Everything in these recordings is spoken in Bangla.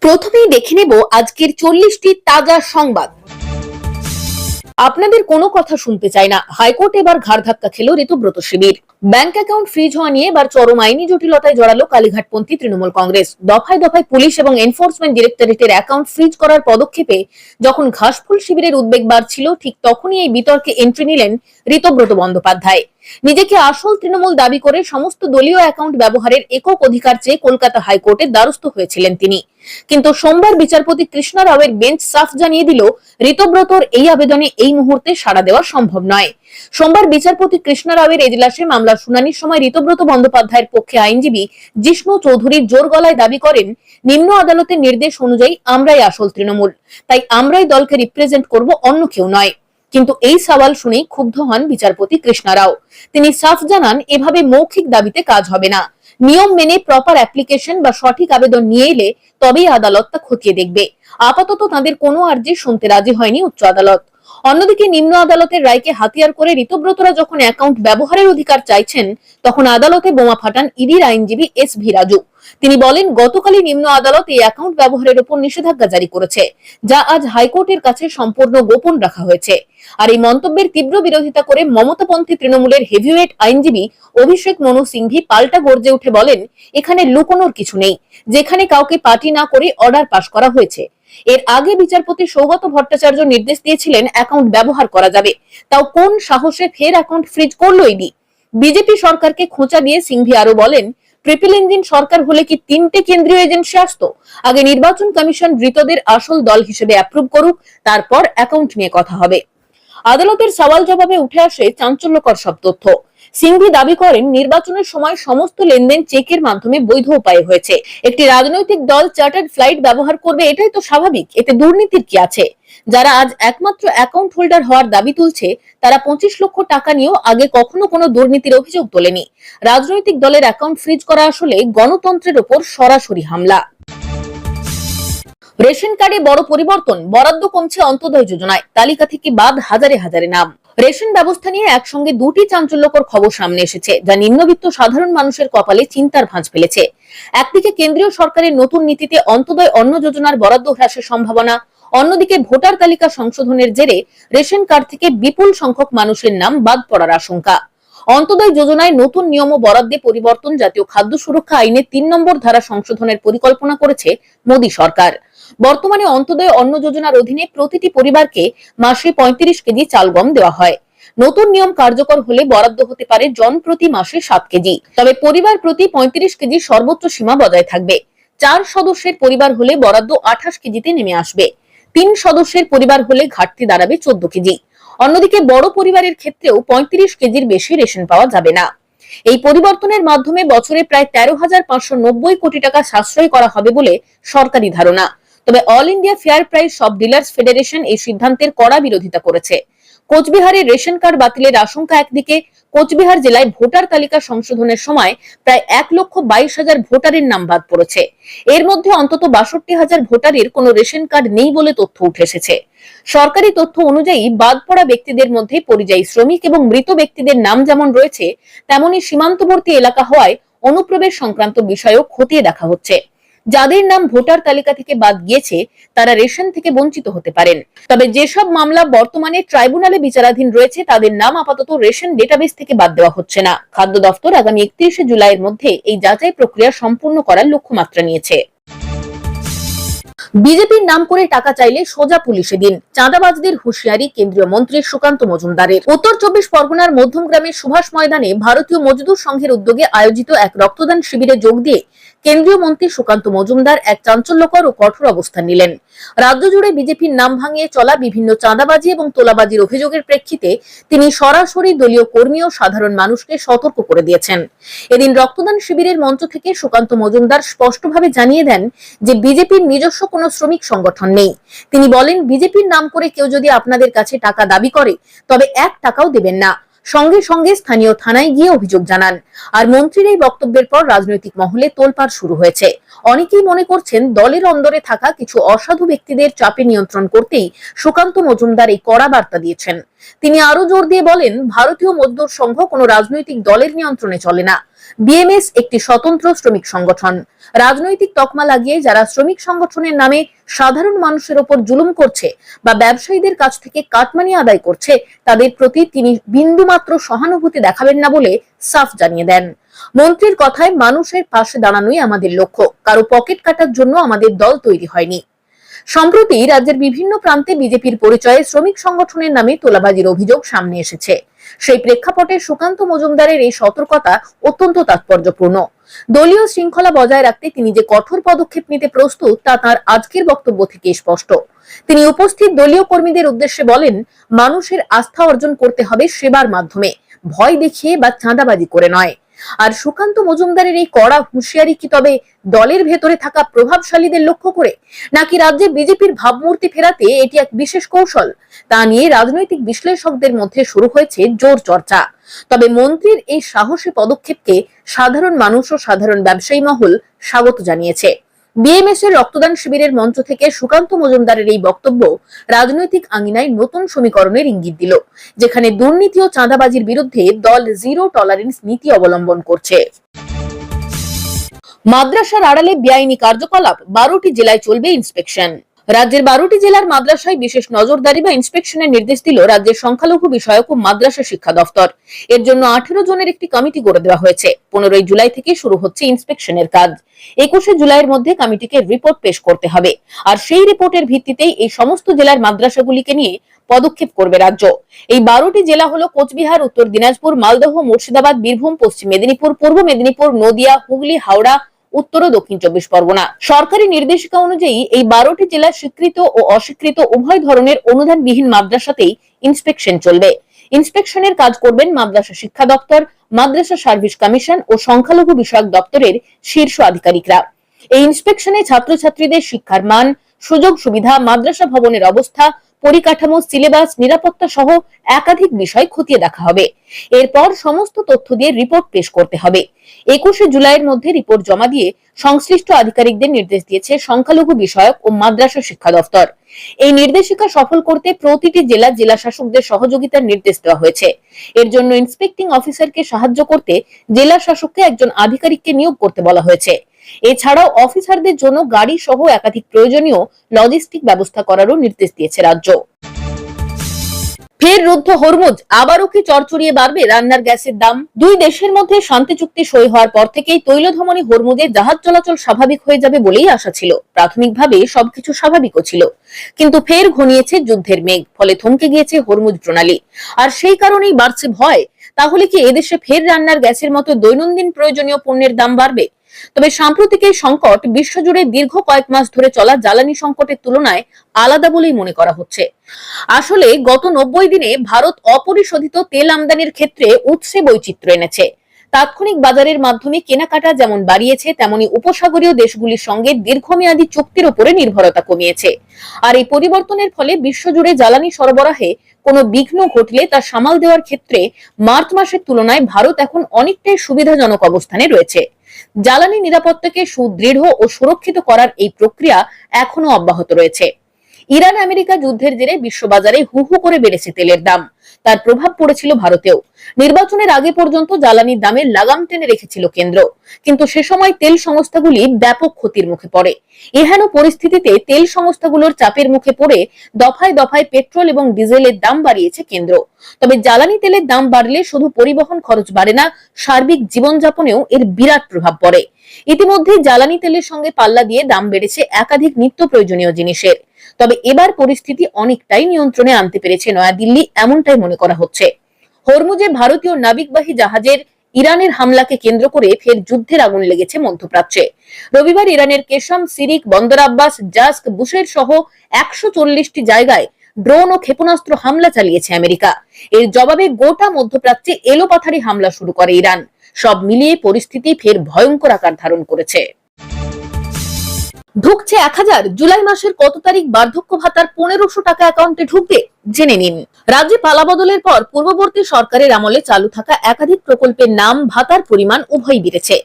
প্রথমেই দেখে নেব আজকের 40টি তাজা সংবাদ। আপনাদের কোনো কথা শুনতে চাই না, হাইকোর্ট এবার ঘাড় ধাক্কা খেল ঋতব্রত শিবির। ব্যাংক অ্যাকাউন্ট ফ্রিজ হওয়া নিয়ে এবার চরম আইনি জটিলতায় জড়ালো কালীঘাটপন্থী তৃণমূল কংগ্রেস। দফায় দফায় পুলিশ এবং এনফোর্সমেন্ট ডিরেক্টরেটের অ্যাকাউন্ট ফ্রিজ করার পদক্ষেপে যখন ঘাসফুল শিবিরের উদ্বেগ বাড়ছিল, ঠিক তখনই এই বিতর্কে এন্ট্রি নিলেন ঋতব্রত বন্দ্যোপাধ্যায়। নিজেকে আসল তৃণমূল দাবি করে সমস্ত দলীয় অ্যাকাউন্ট ব্যবহারের একক অধিকার চেয়ে কলকাতা হাইকোর্টের দ্বারস্থ হয়েছিলেন তিনি। কিন্তু সোমবার বিচারপতি কৃষ্ণা রাওয়ের বেঞ্চ সাফ জানিয়ে দিল, ঋতব্রতর এই আবেদনে এই মুহূর্তে সাড়া দেওয়া সম্ভব নয়। সোমবার বিচারপতি কৃষ্ণা রাওয়ের এজলাসে মামলার শুনানির সময় ঋতব্রত বন্দ্যোপাধ্যায়ের পক্ষে আইনজীবী জিষ্ণু চৌধুরী জোর গলায় দাবি করেন, নিম্ন আদালতের নির্দেশ অনুযায়ী আমরাই আসল তৃণমূল, তাই আমরাই দলকে রিপ্রেজেন্ট করব, অন্য কেউ নয়। কিন্তু এই সওয়াল শুনেই ক্ষুব্ধ হন বিচারপতি কৃষ্ণা রাও। তিনি সাফ জানান, এভাবে মৌখিক দাবিতে কাজ হবে না। নিয়ম মেনে প্রপার অ্যাপ্লিকেশন বা সঠিক আবেদন নিয়ে এলে তবেই আদালত তা খতিয়ে দেখবে। আপাতত তাদের কোনো আর্জি শুনতে রাজি হয়নি উচ্চ আদালত। অন্যদিকে নিম্ন আদালতের রায়কে হাতিয়ার করে ঋতব্রতরা যখন অ্যাকাউন্ট ব্যবহারের অধিকার চাইছেন, তখন আদালতে বোমা ফাটান ইডির আইনজীবী এস.ভি. রাজু। তিনি বলেন, গতকালই নিম্ন আদালত এই অ্যাকাউন্ট ব্যবহারের উপর নিষেধাজ্ঞা জারি করেছে, যা আজ হাইকোর্টের কাছে সম্পূর্ণ গোপন রাখা হয়েছে। আর এই মন্তব্যের তীব্র বিরোধিতা করে মমতাপন্থী তৃণমূলের হেভিওয়েট আইনজীবী অভিষেক মনু সিংভি পাল্টা গর্জে উঠে বলেন, এখানে লুকোনোর কিছু নেই, যেখানে কাউকে পার্টি না করে অর্ডার পাস করা হয়েছে। এর আগে বিচারপতি সৌগত ভট্টাচার্য নির্দেশ দিয়েছিলেন অ্যাকাউন্ট ব্যবহার করা যাবে, তাও কোন সাহসে ফের অ্যাকাউন্ট ফ্রিজ করলো ইডি? বিজেপি সরকারকে খোঁচা দিয়ে সিংভি আরো বলেন, ট্রিপল ইঞ্জিন সরকার হলে কি 3টে কেন্দ্রীয় এজেন্সি আসতো? আগে নির্বাচন কমিশন ধৃতদের আসল দল হিসেবে অ্যাপ্রুভ করুক, তারপর অ্যাকাউন্ট নিয়ে কথা হবে। আদালতের সওয়াল জবাবে উঠে আসে চাঞ্চল্যকর সব তথ্য। সিংভি দাবি করেন, নির্বাচনের সময় সমস্ত লেনদেন চেকের মাধ্যমে বৈধ উপায়ে হয়েছে। একটি রাজনৈতিক দল চার্টার্ড ফ্লাইট ব্যবহার করবে, এটাই তো স্বাভাবিক, এতে দুর্নীতির কি আছে? যারা আজ একমাত্র অ্যাকাউন্ট হোল্ডার হওয়ার দাবি তুলছে, তারা 25 লক্ষ টাকা নিয়েও আগে কখনো কোনো দুর্নীতির অভিযোগ তোলেনি। রাজনৈতিক দলের অ্যাকাউন্ট ফ্রিজ করা আসলে গণতন্ত্রের উপর সরাসরি হামলা। রেশন কার্ডে বড় পরিবর্তন, বরাদ্দ কমছে অন্তোদয় যোজনায়, তালিকা থেকে বাদ হাজারে হাজারে নাম। রেশন ব্যবস্থা নিয়ে একসঙ্গে দুটি চাঞ্চল্যকর খবর সামনে এসেছে, যা নিম্নবিত্ত সাধারণ মানুষের কপালে চিন্তার ভাঁজ ফেলেছে। একদিকে কেন্দ্রীয় সরকারের নতুন নীতিতে অন্তোদয় অন্ন যোজনার বরাদ্দ হ্রাসের সম্ভাবনা, অন্যদিকে ভোটার তালিকা সংশোধনের জেরে রেশন কার্ড থেকে বিপুল সংখ্যক মানুষের নাম বাদ পড়ার আশঙ্কা। অন্তোদয় যোজনায় নতুন নিয়ম ও বরাদ্দে পরিবর্তন, জাতীয় খাদ্য সুরক্ষা আইনে 3 নম্বর ধারা সংশোধনের পরিকল্পনা করেছে মোদী সরকার। বর্তমানে অন্তোদয় অন্ন যোজনার অধীনে প্রতিটি পরিবারকে মাসে 35 কেজি চাল গম দেওয়া হয়। নতুন নিয়ম কার্যকর হলে বরাদ্দ হতে পারে জন প্রতি মাসে 7 কেজি, তবে পরিবার প্রতি 35 কেজি সর্বোচ্চ সীমা বজায় থাকবে। 4 সদস্যের পরিবার হলে বরাদ্দ 28 কেজিতে নেমে আসবে। 3 সদস্যের পরিবার হলে ঘাটতি দাঁড়াবে 14 কেজি। অন্যদিকে বড় পরিবারের ক্ষেত্রেও 35 কেজির বেশি রেশন পাওয়া যাবে না। এই পরিবর্তনের মাধ্যমে বছরে প্রায় 13,590 কোটি টাকা সাশ্রয় করা হবে বলে সরকারি ধারণা। তবে অল ইন্ডিয়া ফেয়ার প্রাইস সব ডিলার্স ফেডারেশন এই সিদ্ধান্তের কড়া বিরোধিতা করেছে। কোচবিহারের রেশন কার্ড বাতিলের আশঙ্কা একদিকে, কোচবিহার জেলায় ভোটার তালিকা সংশোধনের সময় প্রায় 1,22,000 ভোটারের নাম বাদ পড়েছে। এর মধ্যে অন্তত 62,000 ভোটারের কোনো রেশন কার্ড নেই বলে তথ্য উঠে এসেছে। সরকারি তথ্য অনুযায়ী বাদ পড়া ব্যক্তিদের মধ্যে পরিযায়ী শ্রমিক এবং মৃত ব্যক্তিদের নাম যেমন রয়েছে, তেমনি সীমান্তবর্তী এলাকা হওয়ায় অনুপ্রবেশ সংক্রান্ত বিষয়ও খতিয়ে দেখা হচ্ছে। যাদের নাম ভোটার তালিকা থেকে বাদ গিয়েছে, তারা রেশন থেকে বঞ্চিত হতে পারেন। তবে যেসব মামলা বর্তমানে ট্রাইব্যুনালে বিচারাধীন রয়েছে, তাদের নাম আপাতত রেশন ডেটাবেস থেকে বাদ দেওয়া হচ্ছে না। খাদ্য দপ্তর আগামী 31শে জুলাইয়ের মধ্যে এই যাচাই প্রক্রিয়া সম্পূর্ণ করার লক্ষ্যমাত্রা নিয়েছে। বিজেপির নাম করে টাকা চাইলে সোজা পুলিশে দিন, চাঁদাবাজদের হুঁশিয়ারি কেন্দ্রীয় মন্ত্রী সুকান্ত মজুমদারের। উত্তর 24 পরগনার মধ্যমগ্রামের সুভাষ ময়দানে ভারতীয় মজদুর সংঘের উদ্যোগে আয়োজিত এক রক্তদান শিবিরে যোগ দিয়ে কেন্দ্রীয় মন্ত্রী সুকান্ত মজুমদার এক চাঞ্চল্যকর ও কঠোর অবস্থান নিলেন। রাজ্য জুড়ে বিজেপির নাম ভাঙিয়ে চলা বিভিন্ন চাঁদাবাজি এবং তোলাবাজির অভিযোগের প্রেক্ষিতে তিনি সরাসরি দলীয় কর্মী ও সাধারণ মানুষকে সতর্ক করে দিয়েছেন। এদিন রক্তদান শিবিরের মঞ্চ থেকে সুকান্ত মজুমদার স্পষ্টভাবে জানিয়ে দেন যে বিজেপির নিজস্ব কোনো শ্রমিক সংগঠন নেই। তিনি বলেন, বিজেপির নাম করে কেউ যদি আপনাদের কাছে টাকা দাবি করে, তবে 1 টাকাও দেবেন না। সঙ্গে সঙ্গে স্থানীয় থানায় গিয়ে অভিযোগ জানান। আর মন্ত্রীর এই বক্তব্যের পর রাজনৈতিক মহলে তোলপাড় শুরু হয়েছে। অনেকেই মনে করছেন, দলের অন্দরে থাকা কিছু অসাধু ব্যক্তিদের চাপে নিয়ন্ত্রণ করতেই সুকান্ত মজুমদার এই কড়া বার্তা দিয়েছেন। তিনি আরো জোর দিয়ে বলেন, ভারতীয় মজদুর সংঘ কোনো রাজনৈতিক দলের নিয়ন্ত্রণে চলে না। বিএমএস একটি স্বতন্ত্র শ্রমিক সংগঠন। রাজনৈতিক তকমা লাগিয়ে যারা শ্রমিক সংগঠনের নামে সাধারণ মানুষের ওপর জুলুম করছে বা ব্যবসায়ীদের কাছ থেকে কাটমানি আদায় করছে, তাদের প্রতি তিনি বিন্দুমাত্র সহানুভূতি দেখাবেন না বলে সাফ জানিয়ে দেন। মন্ত্রীর কথায় মানুষের পাশে দাঁড়ানোই আমাদের লক্ষ্য, কারো পকেট কাটার জন্য আমাদের দল তৈরি হয়নি। সম্প্রতি রাজ্যের বিভিন্ন প্রান্তে বিজেপির পরিচয়ে শ্রমিক সংগঠনের নামে তোলাবাজির অভিযোগ সামনে এসেছে। সেই প্রেক্ষাপটে সুকান্ত মজুমদারের এই সতর্কতা অত্যন্ত তাৎপর্যপূর্ণ। দলীয় শৃঙ্খলা বজায় রাখতে তিনি যে কঠোর পদক্ষেপ নিতে প্রস্তুত তা তাঁর আজকের বক্তব্য থেকে স্পষ্ট। তিনি উপস্থিত দলীয় কর্মীদের উদ্দেশ্যে বলেন, মানুষের আস্থা অর্জন করতে হবে সেবার মাধ্যমে, ভয় দেখিয়ে বা চাঁদাবাজি করে নয়। আর সুকান্ত মজুমদারের এই কড়া হুঁশিয়ারি কি তবে দলের ভেতরে থাকা প্রভাবশালীদের লক্ষ্য করে, নাকি রাজ্যে বিজেপির ভাবমূর্তি ফেরাতে এটি এক বিশেষ কৌশল, তা নিয়ে রাজনৈতিক বিশ্লেষকদের মধ্যে শুরু হয়েছে জোর চর্চা। তবে মন্ত্রীর এই সাহসী পদক্ষেপকে সাধারণ মানুষ ও সাধারণ ব্যবসায়ী মহল স্বাগত জানিয়েছে। বিএমএস এর রক্তদান শিবিরের মঞ্চ থেকে সুকান্ত মজুমদারের এই বক্তব্য রাজনৈতিক আঙিনায় নতুন সমীকরণের ইঙ্গিত দিল, যেখানে দুর্নীতি ও চাঁদাবাজির বিরুদ্ধে দল জিরো টলারেন্স নীতি অবলম্বন করছে। মাদ্রাসার আড়ালে বেআইনি কার্যকলাপ, 12টি জেলায় চলবে ইন্সপেকশন। রাজ্যের 12টি জেলার মাদ্রাসায় বিশেষ নজরদারি বা ইন্সপেকশনের নির্দেশ দিল রাজ্যের সংখ্যালঘু বিষয়ক ও মাদ্রাসা শিক্ষা দপ্তর। এর জন্য 18 জনের একটি কমিটি গড়ে দেওয়া হয়েছে। 15 জুলাই থেকে শুরু হচ্ছে ইন্সপেকশনের কাজ। 21 জুলাইয়ের মধ্যে কমিটিকে রিপোর্ট পেশ করতে হবে, আর সেই রিপোর্টের ভিত্তিতেই এই সমস্ত জেলার মাদ্রাসাগুলিকে নিয়ে পদক্ষেপ করবে রাজ্য। এই 12টি জেলা হলো কোচবিহার, উত্তর দিনাজপুর, মালদহ, মুর্শিদাবাদ, বীরভূম, পশ্চিম মেদিনীপুর, পূর্ব মেদিনীপুর, নদিয়া, হুগলি, হাওড়া, উত্তর ও দক্ষিণ 24 পরগনা। সরকারি নির্দেশিকা অনুযায়ী এই 12টি জেলার স্বীকৃত ও অস্বীকৃত উভয় ধরনের অনুদানবিহীন মাদ্রাসাতেই ইন্সপেকশন চলবে। ইন্সপেকশনের কাজ করবেন মাদ্রাসা শিক্ষা দপ্তর, মাদ্রাসা সার্ভিস কমিশন ও সংখ্যালঘু বিষয়ক দপ্তরের শীর্ষ আধিকারিকরা। এই ইন্সপেকশনে ছাত্রছাত্রীদের শিক্ষার মান, সুযোগ সুবিধা, মাদ্রাসা ভবনের অবস্থা, পরিকাঠামো, সিলেবাস, নিরাপত্তা সহ একাধিক বিষয় খতিয়ে দেখা হবে। এরপর সমস্ত তথ্য দিয়ে রিপোর্ট পেশ করতে হবে। 21 জুলাইয়ের মধ্যে রিপোর্ট জমা দিয়ে সংশ্লিষ্ট আধিকারিকদের নির্দেশ দিয়েছে সংখ্যালঘু বিষয়ক ও মাদ্রাসা শিক্ষা দপ্তর। এই নির্দেশিকা সফল করতে প্রতিটি জেলা শাসকদের সহযোগিতার নির্দেশ দেওয়া হয়েছে। এর জন্য ইন্সপেক্টিং অফিসারকে সাহায্য করতে জেলা শাসককে একজন আধিকারিককে নিয়োগ করতে বলা হয়েছে। এছাড়াও অফিসারদের জন্য গাড়ি সহ একাধিক প্রয়োজনীয় লজিস্টিক ব্যবস্থা করারও নির্দেশ দিয়েছে রাজ্য। ফের রুদ্ধ হরমুজ, আবারও কি চড়চড়িয়ে বাড়বে রান্নার গ্যাসের দাম? দুই দেশের মধ্যে শান্তি চুক্তি সই হওয়ার পর থেকেই তৈলধমনী হরমুজে জাহাজ চলাচল স্বাভাবিক হয়ে যাবে বলেই আশা ছিল। প্রাথমিকভাবে সবকিছু স্বাভাবিকও ছিল, কিন্তু ফের ঘনিয়েছে যুদ্ধের মেঘ, ফলে থমকে গিয়েছে হরমুজ প্রণালী। আর সেই কারণেই বাড়ছে ভয়, তাহলে কি এদেশে ফের রান্নার গ্যাসের মতো দৈনন্দিন প্রয়োজনীয় পণ্যের দাম বাড়বে? তবে সাম্প্রতিক এই সংকট বিশ্বজুড়ে দীর্ঘ কয়েক মাস ধরে চলা জ্বালানি সংকটের তুলনায় আলাদা বলেই মনে করা হচ্ছে। আসলে গত 90 দিনে ভারত অপরিশোধিত তেল আমদানির ক্ষেত্রে উৎসে বৈচিত্র্য এনেছে। তাৎক্ষণিক বাজারের মাধ্যমে কেনাকাটা যেমন বাড়িয়েছে, তেমনি উপসাগরীয় দেশগুলির সঙ্গে দীর্ঘমেয়াদী চুক্তির উপরে নির্ভরতা কমিয়েছে। আর এই পরিবর্তনের ফলে বিশ্বজুড়ে জ্বালানি সরবরাহে কোনো বিঘ্ন ঘটলে তা সামাল দেওয়ার ক্ষেত্রে মার্চ মাসের তুলনায় ভারত এখন অনেকটাই সুবিধাজনক অবস্থানে রয়েছে। জ্বালানি নিরাপত্তাকে সুদৃঢ় ও সুরক্ষিত করার এই প্রক্রিয়া এখনো অব্যাহত রয়েছে। ইরান আমেরিকা যুদ্ধের জেরে বিশ্ববাজারে হু হু করে বেড়েছে তেলের দাম, তার প্রভাব পড়েছিল ভারতেও। নির্বাচনের আগে পর্যন্ত জ্বালানির দামের লাগাম টেনে রেখেছিল কেন্দ্র, কিন্তু সে সময় তেল সংস্থাগুলি ব্যাপক ক্ষতির মুখে পড়ে। এহেন পরিস্থিতিতে তেল সংস্থাগুলোর চাপের মুখে পড়ে দফায় দফায় পেট্রোল এবং ডিজেলের দাম বাড়িয়েছে কেন্দ্র। তবে জ্বালানি তেলের দাম বাড়লে শুধু পরিবহন খরচ বাড়ে না, সার্বিক জীবনযাপনেও এর বিরাট প্রভাব পড়ে। ইতিমধ্যে জ্বালানি তেলের সঙ্গে পাল্লা দিয়ে দাম বেড়েছে একাধিক নিত্য প্রয়োজনীয় জিনিসের। তবে এবার পরিস্থিতি অনেকটাই নিয়ন্ত্রণে আনতে পেরেছে নয়াদিল্লি, এমনটাই মনে করা হচ্ছে। হরমুজে ভারতীয় নাবিকবাহী জাহাজের ইরানের হামলাকে কেন্দ্র করে ফের যুদ্ধের আগুন লেগেছে মধ্যপ্রাচ্যে। রবিবার ইরানের কেশম, সিরিক, বন্দর আব্বাস, জাস্ক, বুশের সহ 140টি জায়গায় ড্রোন ও ক্ষেপণাস্ত্র হামলা চালিয়েছে আমেরিকা। এর জবাবে গোটা মধ্যপ্রাচ্যে এলোপাথারি হামলা শুরু করে ইরান। সব মিলিয়ে পরিস্থিতি ফের ভয়ঙ্কর আকার ধারণ করেছে। ঢুকছে 1000, জুলাই মাসের কত তারিখ বার্ধক্য ভাতার 1500 টাকা অ্যাকাউন্টে ঢুকবে জেনে নিন। রাজ্যে পালাবদলের পর পূর্ববর্তী সরকারের আমলে চালু থাকা একাধিক প্রকল্পের নাম, ভাতার পরিমাণ উভয়ই বেড়েছে।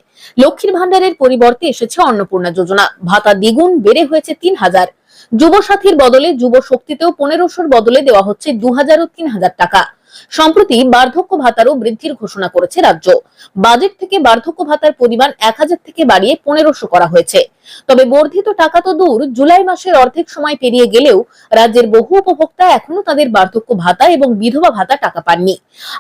লক্ষ্মীর ভান্ডারের পরিবর্তে এসেছে অন্নপূর্ণা যোজনা, ভাতা দ্বিগুণ বেড়ে হয়েছে 3000। যুব সাথীর বদলে যুব শক্তিতেও 1500-র বদলে দেওয়া হচ্ছে 2000 ও 3000 টাকা। সম্প্রতি বার্ধক্য ভাতারও বৃদ্ধির ঘোষণা করেছে রাজ্য। বাজেট থেকে বার্ধক্য ভাতার পরিমাণ 1000 থেকে বাড়িয়ে 1500 করা হয়েছে। তবে বর্ধিত টাকা তো দূর, জুলাই মাসের অর্ধেক সময় পেরিয়ে গেলেও রাজ্যের বহু উপভোক্তা এখনো তাদের বার্ধক্য ভাতা এবং বিধবা ভাতা টাকা পাননি।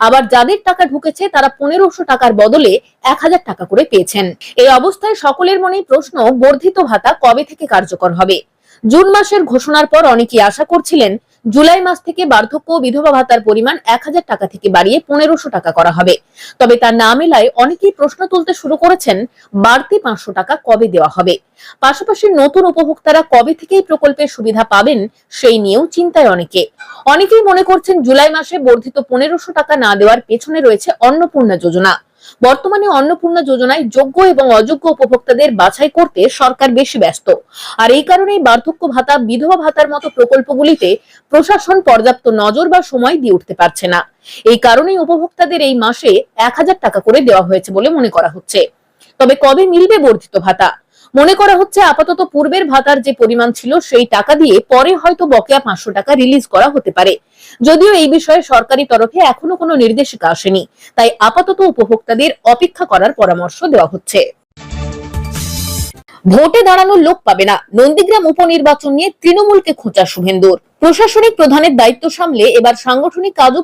আবার যাদের টাকা ঢুকেছে তারা 1500 টাকার বদলে 1000 টাকা করে পেয়েছেন। এই অবস্থায় সকলের মনেই প্রশ্ন, বর্ধিত ভাতা কবে থেকে কার্যকর হবে? জুন মাসের ঘোষণার পর অনেকেই আশা করছিলেন জুলাই মাস থেকে বার্ধক্য ও বিধবা ভাতার পরিমাণ 1000 টাকা থেকে বাড়িয়ে 1500 টাকা করা হবে। তবে তা না মেলায় অনেকেই প্রশ্ন তুলতে শুরু করেছেন, বাড়তি 500 টাকা কবে দেওয়া হবে। পাশাপাশি নতুন উপভোক্তারা কবে থেকে এই প্রকল্পের সুবিধা পাবেন সেই নিয়েও চিন্তায় অনেকেই মনে করছেন জুলাই মাসে বর্ধিত 1500 টাকা না দেওয়ার পেছনে রয়েছে অন্নপূর্ণা যোজনা। বর্তমানে অন্নপূর্ণা যোজনায় যোগ্য এবং অযোগ্য উপভোক্তাদের বাছাই করতে সরকার বেশি ব্যস্ত। আর এই কারণেই বার্ধক্য ভাতা, বিধবা ভাতার মতো প্রকল্পগুলিতে প্রশাসন পর্যাপ্ত নজর বা সময় দিয়ে উঠতে পারছে না। এই কারণেই উপভোক্তাদের এই মাসে 1000 টাকা করে দেওয়া হয়েছে বলে মনে করা হচ্ছে। তবে কবে মিলবে বর্ধিত ভাতা? মনে করা হচ্ছে আপাতত পূর্বের ভাতার যে পরিমাণ ছিল সেই টাকা দিয়ে পরে হয়তো বকেয়া 500 টাকা রিলিজ করা হতে পারে। যদিও এই বিষয়ে সরকারি তরফে এখনো কোনো নির্দেশিকা আসেনি, তাই আপাতত উপভোক্তাদের অপেক্ষা করার পরামর্শ দেওয়া হচ্ছে। ভোটে দাঁড়ানোর লোক পাবে না, নন্দীগ্রাম উপনির্বাচন নিয়ে তৃণমূলকে খোঁচা শুভেন্দুর। প্রশাসনিক প্রধানের দায়িত্ব সামলে এবার সাংগঠনিক কাজও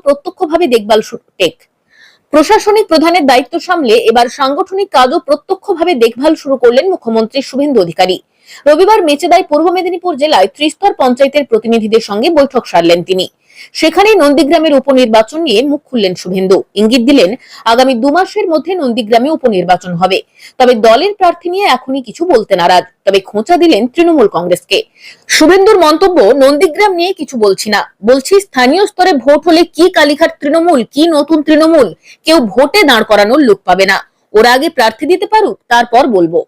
প্রত্যক্ষভাবে দেখভাল শুরু করলেন মুখ্যমন্ত্রী শুভেন্দু অধিকারী। রবিবার মেচেদায় পূর্ব মেদিনীপুর জেলায় ত্রিস্তর পঞ্চায়েতের প্রতিনিধিদের সঙ্গে বৈঠক সারলেন তিনি। সেখানে নন্দীগ্রামের উপনির্বাচন নিয়ে মুখ খুললেন শুভেন্দু। ইঙ্গিত দিলেন আগামী 2 মাসের মধ্যে নন্দীগ্রামে উপনির্বাচন হবে। তবে দলের প্রার্থী নিয়ে এখনই কিছু বলতে নারাজ। তবে খোঁচা দিলেন তৃণমূল কংগ্রেসকে। শুভেন্দুর মন্তব্য, নন্দীগ্রাম নিয়ে কিছু বলছি না, বলছি স্থানীয় স্তরে ভোট হলে কি কালীঘাট তৃণমূল, কি নতুন তৃণমূল, কেউ ভোটে দাঁড় করানোর লোক পাবে না। ওরা আগে প্রার্থী দিতে পারুক, তারপর বলবো।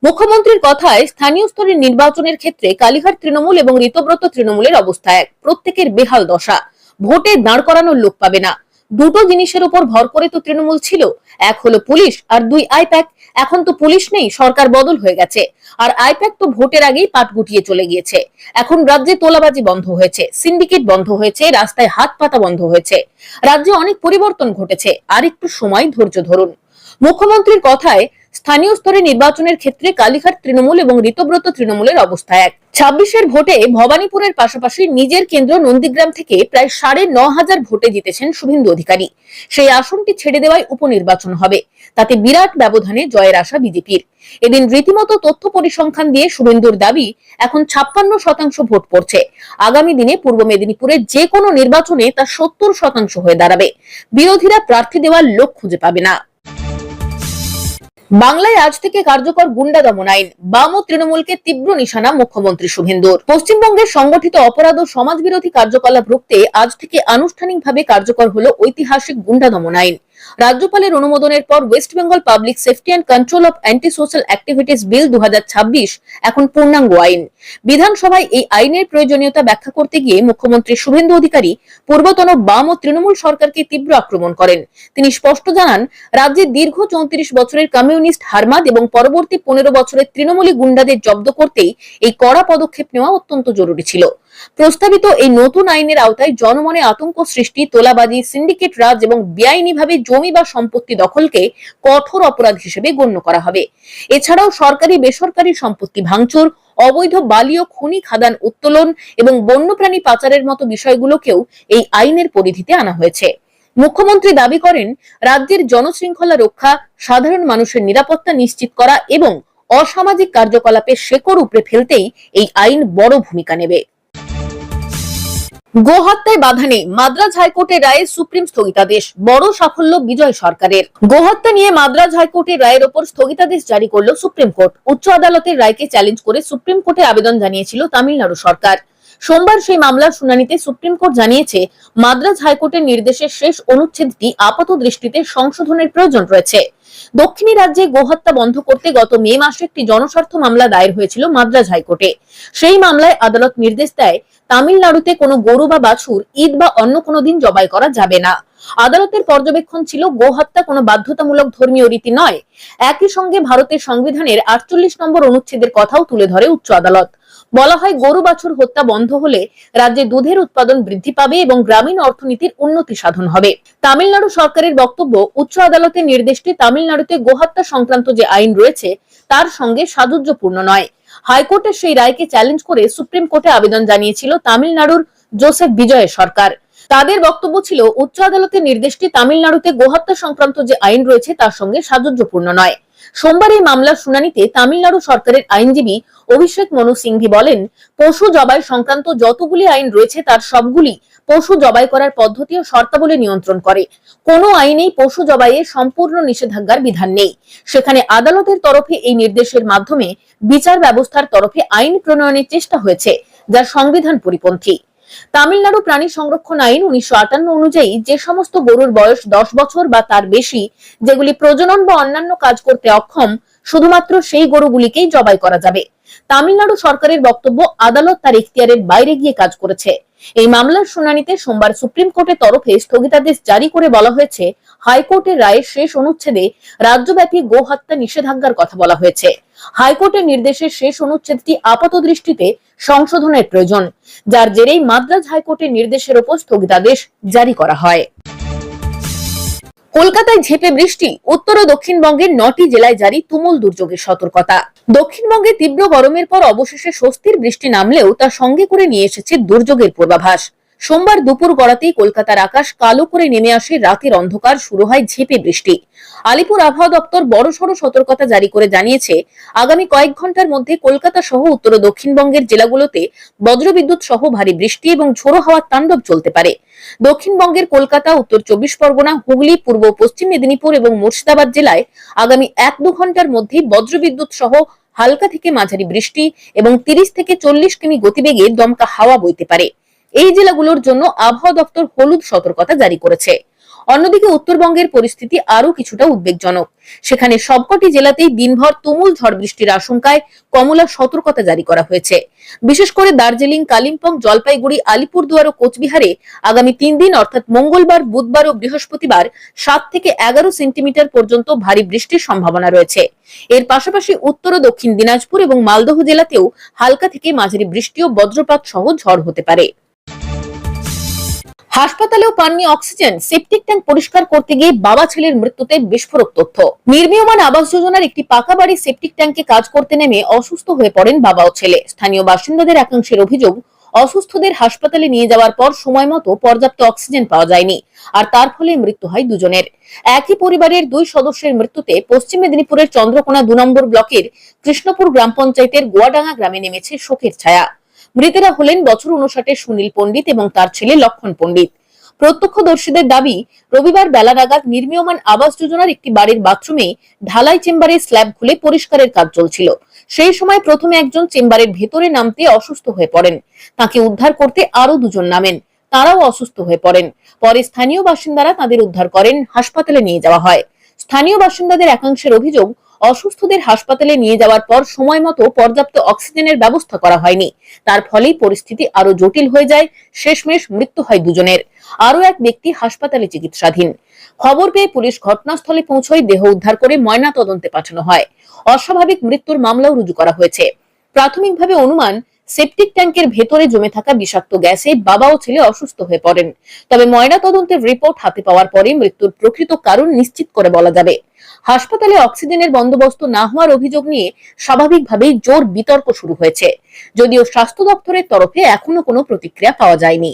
মুখ্যমন্ত্রীর কথায় স্থানীয় স্তরের নির্বাচনের ক্ষেত্রে কালীঘাট তৃণমূল এবং ঋতব্রত তৃণমূলের অবস্থা এক, প্রত্যেকের বেহাল দশা। ভোটে দাঁড় করানোর লোক পাবে না। দুটো জিনিসের উপর ভর করে তো তৃণমূল ছিল, এক হলো পুলিশ আর 2 আইপ্যাক। এখন তো পুলিশ নেই, সরকার বদল হয়ে গেছে। আর আইপ্যাক তো ভোটের আগেই পাট গুটিয়ে চলে গিয়েছে। এখন রাজ্যে তোলাবাজি বন্ধ হয়েছে, সিন্ডিকেট বন্ধ হয়েছে, রাস্তায় হাত পাতা বন্ধ হয়েছে। রাজ্যে অনেক পরিবর্তন ঘটেছে, আর একটু সময় ধৈর্য ধরুন। মুখ্যমন্ত্রীর কথায় স্থানীয় স্তরে নির্বাচনের ক্ষেত্রে কালীঘাট তৃণমূল এবং ঋতব্রত তৃণমূলের অবস্থা এক। 26-এর ভোটে ভবানীপুরের পাশাপাশি নিজের কেন্দ্র নন্দীগ্রাম থেকে প্রায় 9500 ভোটে জিতেছেন শুভেন্দু অধিকারী। সেই আসনটি ছেড়ে দেওয়ায় উপনির্বাচন হবে, তাতে বিরাট ব্যবধানে জয়ের আশা বিজেপির। এদিন রীতিমতো তথ্য পরিসংখ্যান দিয়ে শুভেন্দুর দাবি, এখন 56% ভোট পড়ছে। আগামী দিনে পূর্ব মেদিনীপুরে যে কোনো নির্বাচনে তা 70% হয়ে দাঁড়াবে। বিরোধীরা প্রার্থী দেওয়ার লোক খুঁজে পাবে না। বাংলায় আজ থেকে কার্যকর গুন্ডা দমন আইন, বাম ও তৃণমূলকে তীব্র নিশানা মুখ্যমন্ত্রী শুভেন্দুর। পশ্চিমবঙ্গের সংগঠিত অপরাধ ও সমাজবিরোধী কার্যকলাপ রুখতে আজ থেকে আনুষ্ঠানিকভাবে কার্যকর হলো ঐতিহাসিক গুন্ডা দমন আইন। রাজ্যপালের অনুমোদনের পর West Bengal public safety and control of anti social activities bill 2026 এখন পূর্ণাঙ্গ আইন। বিধানসভায় এই আইনের প্রয়োজনীয়তা ব্যাখ্যা করতে গিয়ে মুখ্যমন্ত্রী শুভেন্দু অধিকারী পূর্বতন বাম ও তৃণমূল সরকারকে তীব্র আক্রমণ করেন। তিনি স্পষ্ট জানান, রাজ্যের দীর্ঘ 34 বছরের কমিউনিস্ট হারমাদ এবং পরবর্তী 15 বছরের তৃণমূলী গুন্ডাদের জব্দ করতেই এই কড়া পদক্ষেপ নেওয়া অত্যন্ত জরুরি ছিল। প্রস্তাবিত এই নতুন আইনের আওতায় জনমনে আতঙ্ক সৃষ্টি, তোলাবাজি, সিন্ডিকেট রাজ এবং বেআইনিভাবে জমি বা সম্পত্তি দখলকে কঠোর অপরাধ হিসেবে গণ্য করা হবে। এছাড়াও সরকারি বেসরকারি সম্পত্তি ভাঙচুর, অবৈধ বালি ও খনি খাদান উত্তোলন এবং বন্যপ্রাণী পাচারের মতো বিষয়গুলোকেও এই আইনের পরিধিতে আনা হয়েছে। মুখ্যমন্ত্রী দাবি করেন, রাজ্যের জনশৃঙ্খলা রক্ষা, সাধারণ মানুষের নিরাপত্তা নিশ্চিত করা এবং অসামাজিক কার্যকলাপের শেকড় উপড়ে ফেলতেই এই আইন বড় ভূমিকা নেবে। গোহত্যায় বাধা নেই, মাদ্রাজ হাইকোর্টের রায়ে সুপ্রিম স্থগিতাদেশ, বড় সাফল্য বিজয় সরকারের। গোহত্যা নিয়ে মাদ্রাজ হাইকোর্টের রায়ের ওপর স্থগিতাদেশ জারি করল সুপ্রিম কোর্ট। উচ্চ আদালতের রায়কে চ্যালেঞ্জ করে সুপ্রিম কোর্টে আবেদন জানিয়েছিল তামিলনাড়ু সরকার। সোমবার সেই মামলার শুনানিতে সুপ্রিম কোর্ট জানিয়েছে, মাদ্রাজ হাইকোর্টের নির্দেশের শেষ অনুচ্ছেদটি আপাত দৃষ্টিতে সংশোধনের প্রয়োজন রয়েছে। দক্ষিণী রাজ্যে গোহত্যা বন্ধ করতে গত মে মাসে একটি জনস্বার্থ মামলা দায়ের হয়েছিল মাদ্রাজ হাইকোর্টে। সেই মামলায় আদালত নির্দেশ দেয়, তামিলনাড়ুতে কোনো গরু বা বাছুর ঈদ বা অন্য কোনো দিন জবাই করা যাবে না। আদালতের পর্যবেক্ষণ ছিল, গোহত্যা কোনো বাধ্যতামূলক ধর্মীয় রীতি নয়। একই সঙ্গে ভারতের সংবিধানের 48 নম্বর অনুচ্ছেদের কথাও তুলে ধরে উচ্চ আদালত। বলা হয় গরু বাছুর হত্যা বন্ধ হলে রাজ্যে দুধের উৎপাদন বৃদ্ধি পাবে এবং গ্রামীণ অর্থনীতির উন্নতি সাধন হবে। তামিলনাড়ু সরকারের বক্তব্য, উচ্চ আদালতের নির্দেশটি তামিলনাড়ুতে গোহত্যা সংক্রান্ত যে আইন রয়েছে তার সঙ্গে সাযুজ্যপূর্ণ নয়। হাইকোর্টের সেই রায়কে চ্যালেঞ্জ করে সুপ্রিম কোর্টে আবেদন জানিয়েছিল তামিলনাড়ুর জোসেফ বিজয়ের সরকার। তাদের বক্তব্য ছিল, উচ্চ আদালতের নির্দেশটি তামিলনাড়ুতে গোহত্যা সংক্রান্ত যে আইন রয়েছে তার সঙ্গে সাযুজ্যপূর্ণ নয়। সোমবার এই মামলার শুনানিতে তামিলনাড়ু সরকারের আইনজীবী অভিষেক মনু সিংভি বলেন, পশু জবাই সংক্রান্ত যতগুলি আইন রয়েছে তার সবগুলি পশু জবাই করার পদ্ধতি ও শর্তাবলী নিয়ন্ত্রণ করে। কোনো আইনেই পশু জবাইয়ে সম্পূর্ণ নিষেধাজ্ঞার বিধান নেই। সেখানে আদালতের তরফে এই নির্দেশের মাধ্যমে বিচার ব্যবস্থার তরফে আইন প্রণয়নের চেষ্টা হয়েছে, যা সংবিধান পরিপন্থী। তামিলনাড়ু প্রাণী সংরক্ষণ আইন 1958 অনুযায়ী যে সমস্ত গরুর বয়স 10 বছর বা তার বেশি, যেগুলি প্রজনন বা অন্যান্য কাজ করতে অক্ষম, শুধুমাত্র সেই গরুগুলিকেই জবাই করা যাবে। তামিলনাড়ু সরকারের বক্তব্য, আদালত তার এখতিয়ারের বাইরে গিয়ে কাজ করেছে। এই মামলার শুনানিতে সোমবার সুপ্রিম কোর্টের তরফে স্থগিতাদেশ জারি করে বলা হয়েছে, হাইকোর্টের রায়ের শেষ অনুচ্ছেদে রাজ্যব্যাপী গোহত্যা নিষেধাজ্ঞার কথা বলা হয়েছে। হাইকোর্টের নির্দেশের শেষ অনুচ্ছেদটি আপাত দৃষ্টিতে সংশোধনের প্রয়োজন, যার জেরেই মাদ্রাজ হাইকোর্টের নির্দেশের উপর স্থগিতাদেশ জারি করা হয়। কলকাতায় ঝেঁপে বৃষ্টি, উত্তর ও দক্ষিণবঙ্গের 9টি জেলায় জারি তুমুল দুর্যোগের সতর্কতা। দক্ষিণবঙ্গে তীব্র গরমের পর অবশেষে স্বস্তির বৃষ্টি নামলেও তা সঙ্গে করে নিয়ে এসেছে দুর্যোগের পূর্বাভাস। সোমবার দুপুর গড়াতেই কলকাতার আকাশ কালো করে নেমে আসে রাতের অন্ধকার, শুরু হয় ঝেঁপে বৃষ্টি। আলিপুর আবহাওয়া দপ্তর বড়সড় সতর্কতা জারি করে জানিয়েছে, আগামী কয়েক ঘন্টার মধ্যে কলকাতা সহ উত্তর ও দক্ষিণবঙ্গের জেলাগুলোতে বজ্রবিদ্যুৎ সহ ভারী বৃষ্টি এবং ঝোড়ো হাওয়ার তাণ্ডব চলতে পারে। দক্ষিণবঙ্গের কলকাতা, উত্তর 24 পরগনা, হুগলি, পূর্ব পশ্চিম মেদিনীপুর এবং মুর্শিদাবাদ জেলায় আগামী 1-2 ঘন্টার মধ্যে বজ্রবিদ্যুৎ সহ হালকা থেকে মাঝারি বৃষ্টি এবং 30 থেকে 40 কিমি গতিবেগে দমকা হাওয়া বইতে পারে। এই জেলাগুলোর জন্য আবহাওয়া দপ্তর হলুদ সতর্কতা জারি করেছে। অন্যদিকে উত্তরবঙ্গের পরিস্থিতি আরো কিছুটা উদ্বেগজনক। সেখানে সবকটি জেলাতেই দিনভর তুমুল ঝড় বৃষ্টির আশঙ্কায় কমলা সতর্কতা জারি করা হয়েছে। বিশেষ করে দার্জিলিং, কালিম্পং, জলপাইগুড়ি, আলিপুরদুয়ার ও কোচবিহারে আগামী 3 দিন অর্থাৎ মঙ্গলবার, বুধবার ও বৃহস্পতিবার 7 থেকে 11 সেন্টিমিটার পর্যন্ত ভারী বৃষ্টির সম্ভাবনা রয়েছে। এর পাশাপাশি উত্তর ও দক্ষিণ দিনাজপুর এবং মালদহ জেলাতেও হালকা থেকে মাঝারি বৃষ্টি ও বজ্রপাত সহ ঝড় হতে পারে। হাসপাতালেও পাননি অক্সিজেন, সেপটিক ট্যাঙ্ক পরিষ্কার করতে গিয়ে বাবা ছেলের মৃত্যুতে বিস্ফোরক তথ্য। নির্মীয়মান আবাস যোজনার একটি পাকা বাড়ির সেপটিক ট্যাঙ্কে কাজ করতে নেমে অসুস্থ হয়ে পড়েন বাবা ও ছেলে। স্থানীয় বাসিন্দাদের একাংশের অভিযোগ, অসুস্থদের হাসপাতালে নিয়ে যাওয়ার পর সময় মতো পর্যাপ্ত অক্সিজেন পাওয়া যায়নি, আর তার ফলে মৃত্যু হয় দুজনের। একই পরিবারের 2 সদস্যের মৃত্যুতে পশ্চিম মেদিনীপুরের চন্দ্রকোনা 2 নম্বর ব্লকের কৃষ্ণপুর গ্রাম পঞ্চায়েতের গোয়াডাঙ্গা গ্রামে নেমেছে শোকের ছায়া। মৃতেরা হলেন বছর 59 সুনীল পণ্ডিত এবং তার ছেলে লক্ষণ পণ্ডিত। প্রত্যক্ষদর্শীদের দাবি, রবিবার বেলা নাগাদ নির্মীয়মান আবাস যোজনার একটি বাড়ির বাথরুমে ঢালাই চেম্বারের স্ল্যাব খুলে পরিষ্কারের কাজ চলছিল। সেই সময় প্রথমে একজন চেম্বারের ভেতরে নামতে অসুস্থ হয়ে পড়েন। তাকে উদ্ধার করতে আরো 2 জন নামেন, তারাও অসুস্থ হয়ে পড়েন। পরে স্থানীয় বাসিন্দারা তাদের উদ্ধার করেন, হাসপাতালে নিয়ে যাওয়া হয়। স্থানীয় বাসিন্দাদের একাংশের অভিযোগ, অসুস্থদের হাসপাতালে নিয়ে যাওয়ার পর সময় মতো পর্যাপ্ত অক্সিজেনের ব্যবস্থা করা হয়নি। তার ফলেই পরিস্থিতি আরো জটিল হয়ে যায়। শেষমেশ মৃত্যু হয় 2 জনের। আরো এক ব্যক্তি হাসপাতালে চিকিৎসাধীন। খবর পেয়ে পুলিশ ঘটনাস্থলে পৌঁছয় দেহ উদ্ধার করে ময়না তদন্তে পাঠানো হয়। অস্বাভাবিক মৃত্যুর মামলাও রুজু করা হয়েছে। প্রাথমিকভাবে অনুমান, সেপটিক ট্যাঙ্কের ভেতরে জমে থাকা বিষাক্ত গ্যাসে বাবা ও ছেলে অসুস্থ হয়ে পড়েন। তবে ময়না তদন্তের রিপোর্ট হাতে পাওয়ার পরে মৃত্যুর প্রকৃত কারণ নিশ্চিত করে বলা যাবে। হাসপাতালে অক্সিজেনের বন্দোবস্ত না হওয়ার অভিযোগ নিয়ে স্বাভাবিকভাবেই জোর বিতর্ক শুরু হয়েছে, যদিও স্বাস্থ্য দপ্তরের তরফে এখনো কোনো প্রতিক্রিয়া পাওয়া যায়নি।